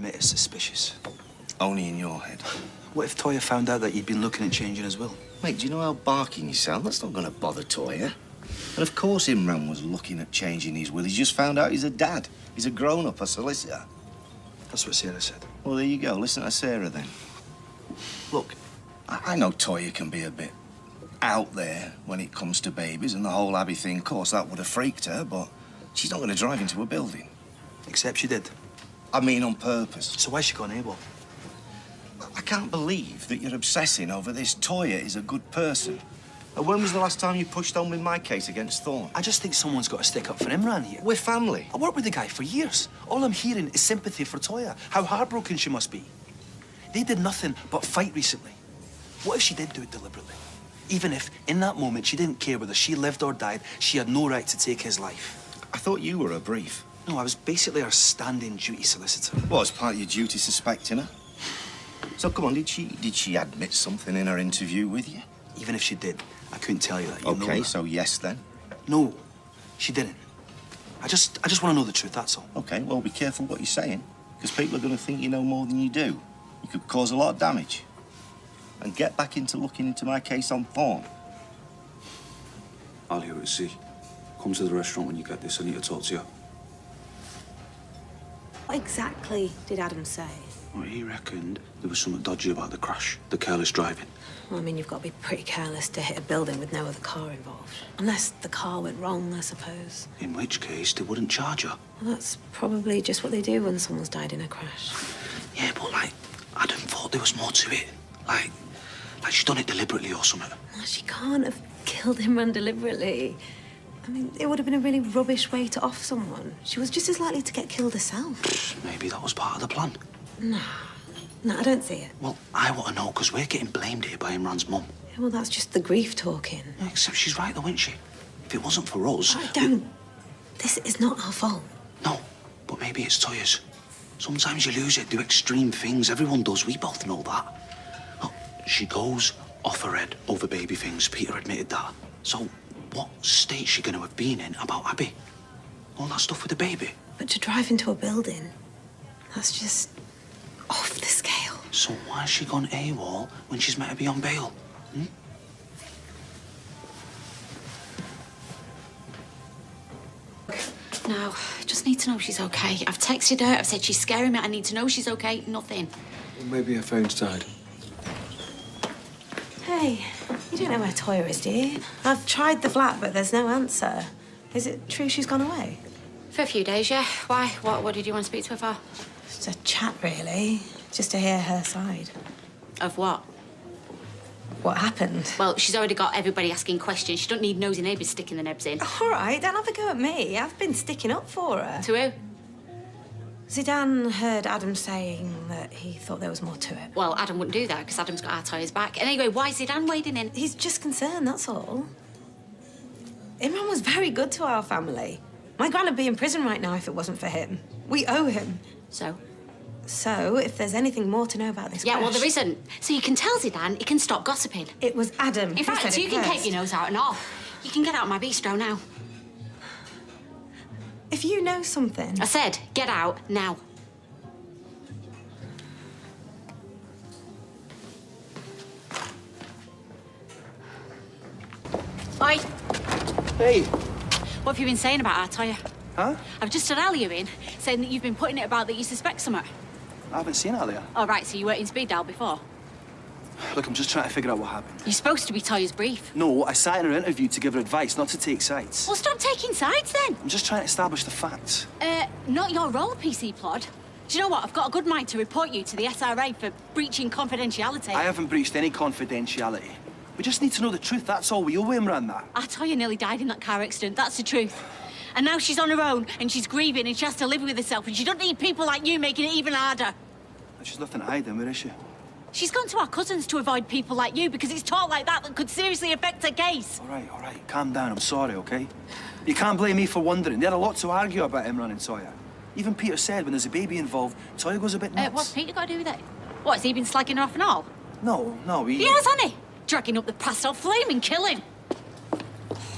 admit it's suspicious. Only in your head. What if Toyah found out that you'd been looking at changing his will? Mate, do you know how barking you sound? That's not going to bother Toyah. And of course Imran was looking at changing his will. He's just found out he's a dad. He's a grown-up, a solicitor. That's what Sarah said. Well, there you go. Listen to Sarah, then. Look, I know Toyah can be a bit out there when it comes to babies and the whole Abby thing. Of course, that would have freaked her, but she's not going to drive into a building. Except she did. I mean on purpose. So why's she gone AWOL? I can't believe that you're obsessing over this. Toyah is a good person. And when was the last time you pushed on with my case against Thorne? I just think someone's got to stick up for Imran here. We're family. I worked with the guy for years. All I'm hearing is sympathy for Toyah. How heartbroken she must be. They did nothing but fight recently. What if she did do it deliberately? Even if, in that moment, she didn't care whether she lived or died, she had no right to take his life. I thought you were a brief. No, I was basically her standing duty solicitor. Well, it's part of your duty suspecting her. So, come on, did she admit something in her interview with you? Even if she did, I couldn't tell you that. You know Okay, that. so yes, then? No, she didn't. I just want to know the truth, that's all. Okay, well, be careful what you're saying, because people are going to think you know more than you do. You could cause a lot of damage. And get back into looking into my case on Thorne. I'll hear it, see. Come to the restaurant when you get this. I need to talk to you. What exactly did Adam say? Well, he reckoned there was something dodgy about the crash, the careless driving. Well, I mean, you've got to be pretty careless to hit a building with no other car involved. Unless the car went wrong, I suppose. In which case, they wouldn't charge her. Well, that's probably just what they do when someone's died in a crash. Yeah, but, like, Adam thought there was more to it. Like she'd done it deliberately or something. Well, she can't have killed Imran deliberately. I mean, it would have been a really rubbish way to off someone. She was just as likely to get killed herself. Maybe that was part of the plan. No, I don't see it. Well, I want to know, because we're getting blamed here by Imran's mum. Yeah, well, that's just the grief talking. Yeah, except she's right, though, isn't she? If it wasn't for us... I don't. This is not our fault. No, but maybe it's Toyah's. Sometimes you lose it, do extreme things. Everyone does. We both know that. Look, she goes off her head over baby things. Peter admitted that. So what state's she going to have been in about Abby? All that stuff with the baby. But to drive into a building, that's just off the scale. So why's she gone AWOL when she's meant to be on bail? Hmm? No, just need to know she's okay. I've texted her, I've said she's scaring me, I need to know she's okay. Nothing. Well, maybe her phone's died. Hey, you don't know where Toyah is, do you? I've tried the flat, but there's no answer. Is it true she's gone away? For a few days, yeah. Why? What did you want to speak to her for? Just a chat, really. Just to hear her side. Of what? What happened? Well, she's already got everybody asking questions. She don't need nosy neighbours sticking the nebs in. All right, don't have a go at me. I've been sticking up for her. To who? Zidane heard Adam saying that he thought there was more to it. Well, Adam wouldn't do that, because Adam's got our Toyah's back. And anyway, why is Zidane wading in? He's just concerned, that's all. Imran was very good to our family. My gran would be in prison right now if it wasn't for him. We owe him. So, if there's anything more to know about this Yeah, crash... well, there isn't. So you can tell Zidane he can stop gossiping. It was Adam In fact, you can keep your nose out and all. You can get out of my bistro now. If you know something... I said, get out now. Oi. Hey. What have you been saying about our Toyah? Huh? I've just had Alia in, saying that you've been putting it about that you suspect something. I haven't seen Alia. Oh, right, so you weren't in speed dial before? Look, I'm just trying to figure out what happened. You're supposed to be Toyah's brief. No, I sat in her interview to give her advice, not to take sides. Well, stop taking sides, then. I'm just trying to establish the facts. Not your role, PC Plod. Do you know what? I've got a good mind to report you to the SRA for breaching confidentiality. I haven't breached any confidentiality. We just need to know the truth, that's all. We owe Imran that. Our Toyah nearly died in that car accident, that's the truth. And now she's on her own, and she's grieving, and she has to live with herself, and she don't need people like you making it even harder. She's nothing to hide then, where is she? She's gone to our cousins to avoid people like you, because it's talk like that could seriously affect her case. All right, calm down, I'm sorry, OK? You can't blame me for wondering. They had a lot to argue about Imran and Toyah. Even Peter said when there's a baby involved, Toyah goes a bit nuts. What's Peter got to do with it? What, has he been slagging her off and all? No, He has, hasn't he? Dragging up the past, I'll flame and kill him.